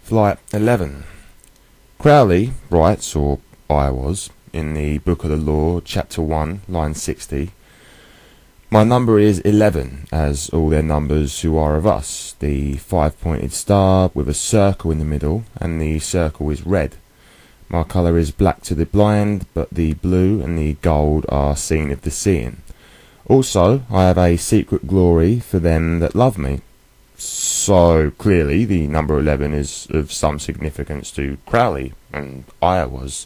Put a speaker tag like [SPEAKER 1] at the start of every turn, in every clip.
[SPEAKER 1] Flight 11. Crowley writes, or I was, in the Book of the Law, chapter 1, line 60, "My number is 11, as all their numbers who are of us, the five-pointed star with a circle in the middle, and the circle is red. My colour is black to the blind, but the blue and the gold are seen of the seeing. Also, I have a secret glory for them that love me." So clearly the number 11 is of some significance to Crowley and Iowas.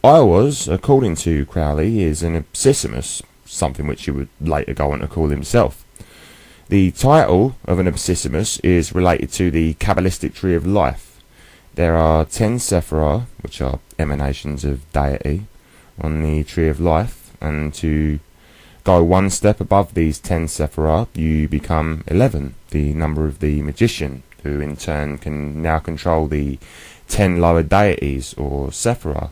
[SPEAKER 1] Iowas, according to Crowley, is an abscissimus, something which he would later go on to call himself. The title of an abscissimus is related to the Kabbalistic tree of life. There are 10 sephirah, which are emanations of deity, on the tree of life, and to go one step above these 10 sephirah, you become 11, the number of the magician, who in turn can now control the 10 lower deities, or sephirah.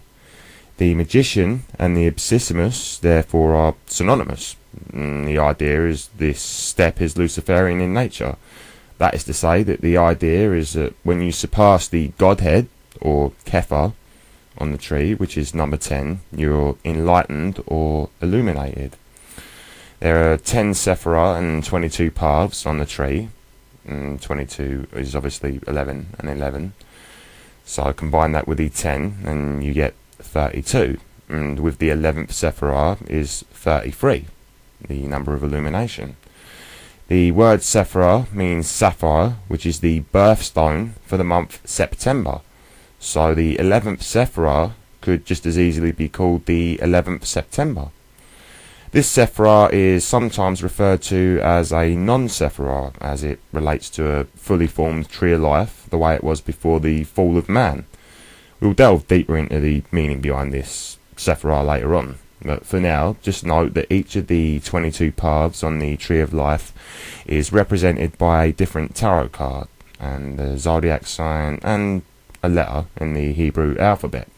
[SPEAKER 1] The magician and the abscissimus, therefore, are synonymous. The idea is this step is Luciferian in nature. That is to say that the idea is that when you surpass the Godhead, or Kepha, on the tree, which is number 10, you're enlightened or illuminated. There are 10 sephirah and 22 paths on the tree. 22 is obviously 11 and 11. So combine that with the 10 and you get 32. And with the 11th sephirah is 33, the number of illumination. The word sephirah means sapphire, which is the birthstone for the month September. So the 11th sephirah could just as easily be called the 11th September. This sephirah is sometimes referred to as a non-sephirah, as it relates to a fully formed tree of life, the way it was before the fall of man. We'll delve deeper into the meaning behind this sephirah later on, but for now, just note that each of the 22 paths on the tree of life is represented by a different tarot card, and the zodiac sign, and a letter in the Hebrew alphabet.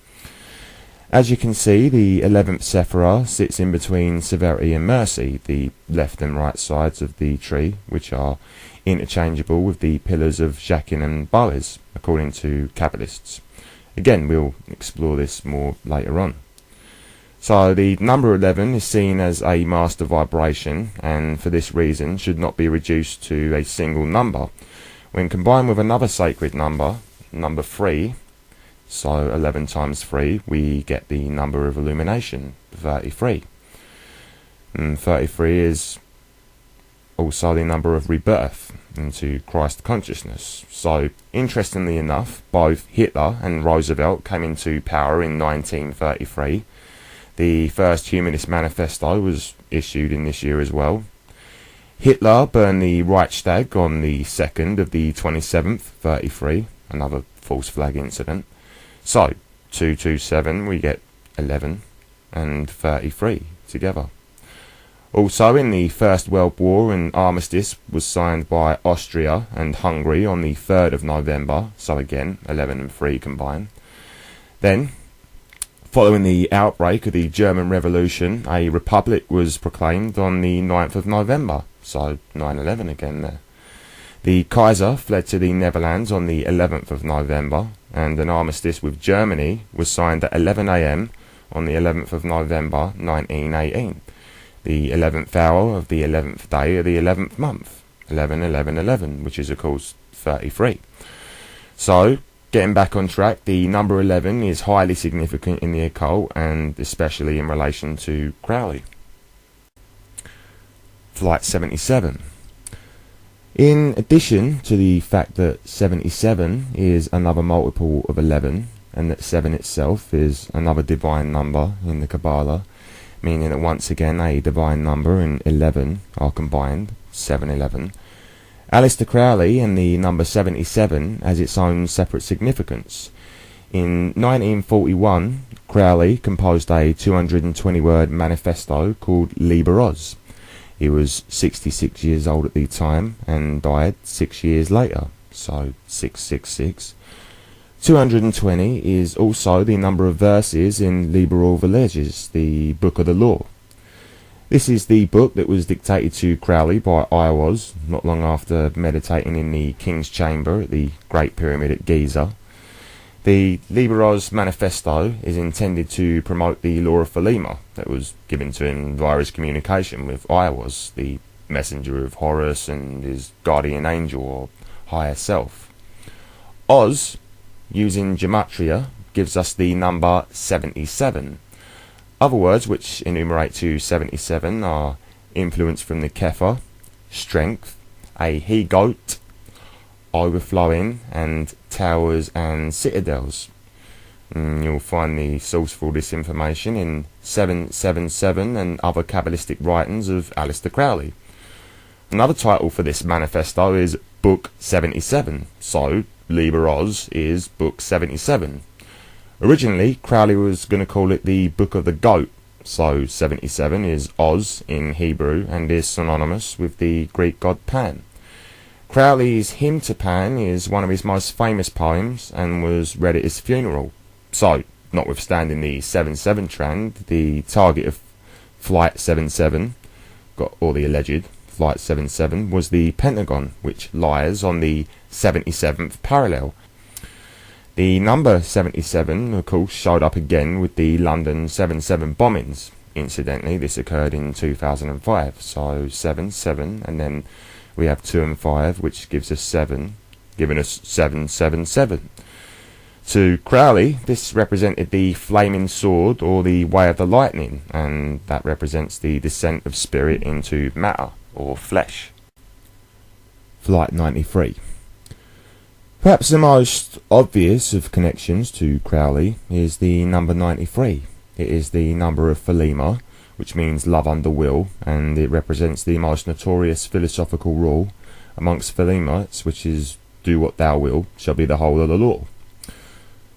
[SPEAKER 1] As you can see, the 11th sephirah sits in between severity and mercy, the left and right sides of the tree, which are interchangeable with the pillars of Jachin and Boaz, according to Kabbalists. Again, we'll explore this more later on. So the number 11 is seen as a master vibration, and for this reason should not be reduced to a single number. When combined with another sacred number, number 3, so 11 times 3, we get the number of illumination, 33. And 33 is also the number of rebirth into Christ consciousness. So, interestingly enough, both Hitler and Roosevelt came into power in 1933. The first Humanist Manifesto was issued in this year as well. Hitler burned the Reichstag on the 2nd of the 27th, 33, another false flag incident. So, 227, we get 11 and 33 together. Also, in the First World War, an armistice was signed by Austria and Hungary on the 3rd of November, so again, 11 and 3 combined. Then, following the outbreak of the German Revolution, a republic was proclaimed on the 9th of November, so 9/11 again there. The Kaiser fled to the Netherlands on the 11th of November, and an armistice with Germany was signed at 11 a.m. on the 11th of November 1918, the 11th hour of the 11th day of the 11th month, 11/11/11, which is of course 33. So, getting back on track, the number 11 is highly significant in the occult, and especially in relation to Crowley. Flight 77. In addition to the fact that 77 is another multiple of 11, and that 7 itself is another divine number in the Kabbalah, meaning that once again a divine number and 11 are combined, 7/11, Aleister Crowley and the number 77 has its own separate significance. In 1941, Crowley composed a 220-word manifesto called Liber Oz. He was 66 years old at the time and died 6 years later, so 666. 220 is also the number of verses in Liber Orvilleges, the Book of the Law. This is the book that was dictated to Crowley by Iwas not long after meditating in the King's Chamber at the Great Pyramid at Giza. The Liber Oz Manifesto is intended to promote the law of Thelema that was given to him via his communication with Iwas, the messenger of Horus and his guardian angel or higher self. Oz, using gematria, gives us the number 77. Other words which enumerate to 77 are influence from the Kepha, strength, a he-goat, overflowing, and towers and citadels. You'll find the source for this information in 777 and other Kabbalistic writings of Aleister Crowley. Another title for this manifesto is Book 77, so Liber Oz is Book 77. Originally, Crowley was going to call it the Book of the Goat, so 77 is Oz in Hebrew and is synonymous with the Greek god Pan. Crowley's Hymn to Pan is one of his most famous poems and was read at his funeral. So, notwithstanding the 77 trend, the target of Flight 77, or the alleged Flight 77, was the Pentagon, which lies on the 77th parallel. The number 77, of course, showed up again with the London 7/7 bombings. Incidentally, this occurred in 2005, so 7/7, and then we have 2 and 5, which gives us 7, giving us 777. To Crowley, this represented the flaming sword or the way of the lightning, and that represents the descent of spirit into matter or flesh. Flight 93. Perhaps the most obvious of connections to Crowley is the number 93. It is the number of Thelema, which means love under will, and it represents the most notorious philosophical rule amongst Thelemites, which is, do what thou wilt, shall be the whole of the law.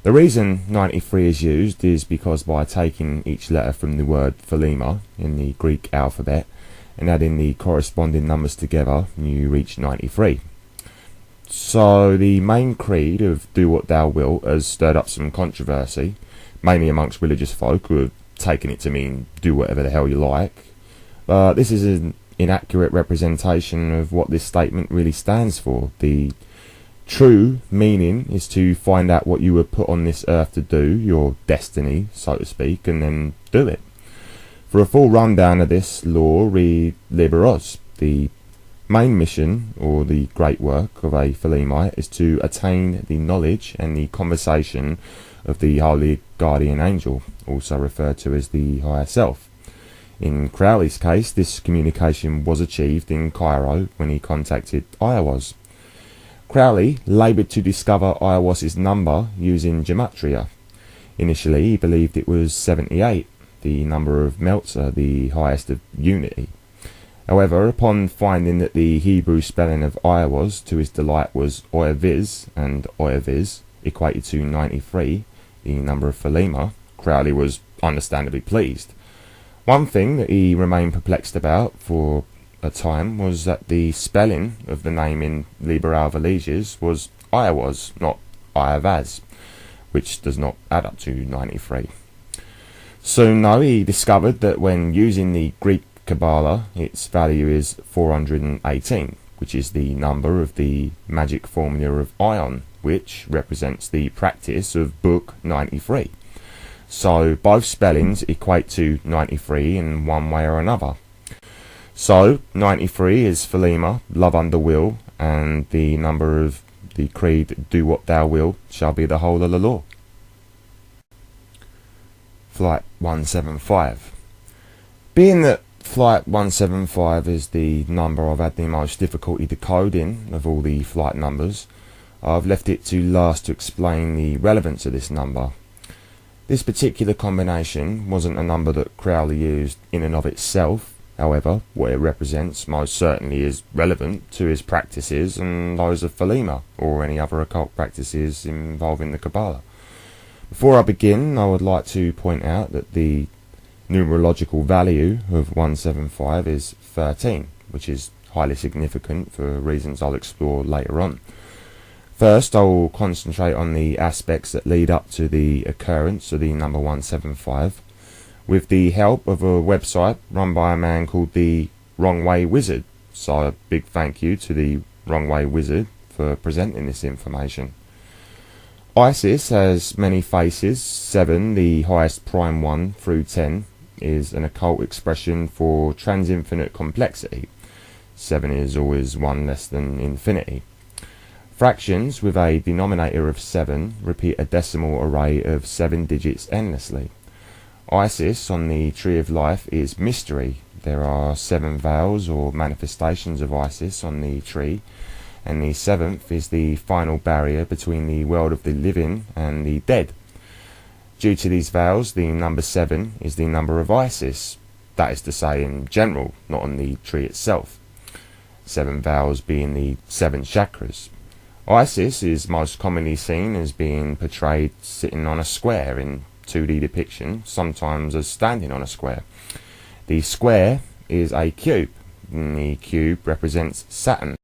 [SPEAKER 1] The reason 93 is used is because by taking each letter from the word Thelema in the Greek alphabet and adding the corresponding numbers together, you reach 93. So the main creed of do what thou wilt has stirred up some controversy, mainly amongst religious folk who have taken it to mean do whatever the hell you like. But this is an inaccurate representation of what this statement really stands for. The true meaning is to find out what you were put on this earth to do, your destiny, so to speak, and then do it. For a full rundown of this law, read Liber Oz. The main mission, or the great work of a Thelemite, is to attain the knowledge and the conversation of the holy guardian angel, also referred to as the higher self. In Crowley's case, this communication was achieved in Cairo when he contacted Iwas. Crowley laboured to discover Iwas's number using gematria. Initially, he believed it was 78, the number of Meltzer, the highest of unity. However, upon finding that the Hebrew spelling of Iwas, to his delight, was Oyaviz, and Oyaviz equated to 93, the number of Thelema, Crowley was understandably pleased. One thing that he remained perplexed about for a time was that the spelling of the name in Liber Alvaleges was Iwas, not Iavaz, which does not add up to 93. Soon, though, he discovered that when using the Greek Kabbalah, its value is 418, which is the number of the magic formula of Ion, which represents the practice of Book 93. So both spellings equate to 93 in one way or another. So 93 is Thelema, love under will, and the number of the creed, do what thou wilt, shall be the whole of the law. Flight 175. Being that Flight 175 is the number I've had the most difficulty decoding of all the flight numbers, I've left it to last to explain the relevance of this number. This particular combination wasn't a number that Crowley used in and of itself. However, what it represents most certainly is relevant to his practices and those of Thelema or any other occult practices involving the Kabbalah. Before I begin, I would like to point out that the numerological value of 175 is 13, which is highly significant for reasons I'll explore later on. First, I will concentrate on the aspects that lead up to the occurrence of the number 175, with the help of a website run by a man called the Wrong Way Wizard. So a big thank you to the Wrong Way Wizard for presenting this information. Isis has many faces. 7, the highest prime one, through 10, is an occult expression for transinfinite complexity. 7 is always 1 less than infinity. Fractions with a denominator of 7 repeat a decimal array of 7 digits endlessly. Isis on the Tree of Life is mystery. There are 7 veils or manifestations of Isis on the tree, and the 7th is the final barrier between the world of the living and the dead. Due to these veils, the number 7 is the number of Isis. That is to say, in general, not on the tree itself. 7 veils being the 7 chakras. Isis is most commonly seen as being portrayed sitting on a square in 2D depiction, sometimes as standing on a square. The square is a cube, and the cube represents Saturn.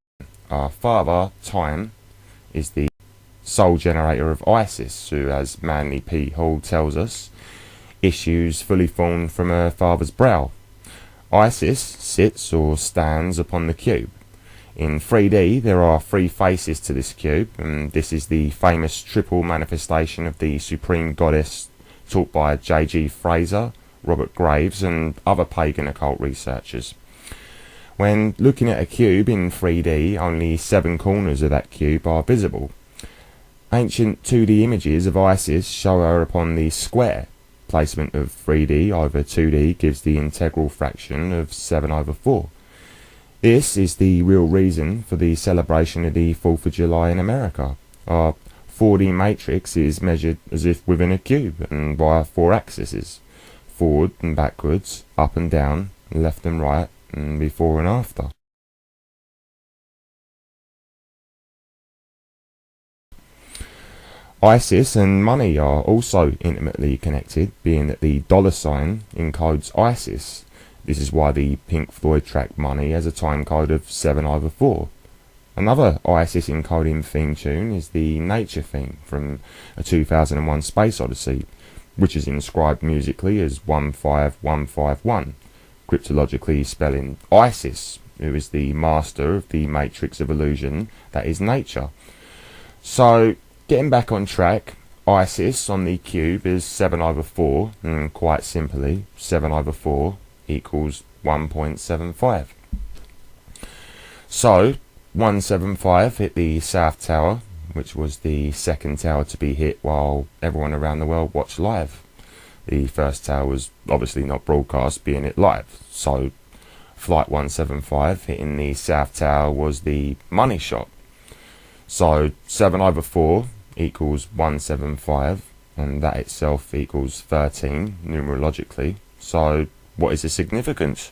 [SPEAKER 1] Our father, Time, is the sole generator of Isis, who, as Manly P. Hall tells us, issues fully formed from her father's brow. Isis sits or stands upon the cube. In 3D, there are 3 faces to this cube, and this is the famous triple manifestation of the Supreme Goddess taught by J.G. Fraser, Robert Graves, and other pagan occult researchers. When looking at a cube in 3D, only 7 corners of that cube are visible. Ancient 2D images of Isis show her upon the square. Placement of 3D over 2D gives the integral fraction of 7/4. This is the real reason for the celebration of the 4th of July in America. Our 4D matrix is measured as if within a cube and via 4 axes: forward and backwards, up and down, left and right, and before and after. Isis and money are also intimately connected, being that the dollar sign encodes Isis. This is why the Pink Floyd track Money has a time code of 7/4. Another Isis encoding theme tune is the Nature theme from a 2001 Space Odyssey, which is inscribed musically as 15151. Cryptologically spelling Isis, who is the master of the matrix of illusion that is nature. So, getting back on track, Isis on the cube is 7/4, and quite simply, 7/4 equals 1.75. So, 175 hit the South Tower, which was the second tower to be hit while everyone around the world watched live. The first tower was obviously not broadcast, being it live. So, Flight 175 hitting the South Tower was the money shot. So, 7/4 equals 175, and that itself equals 13 numerologically. So, what is the significance?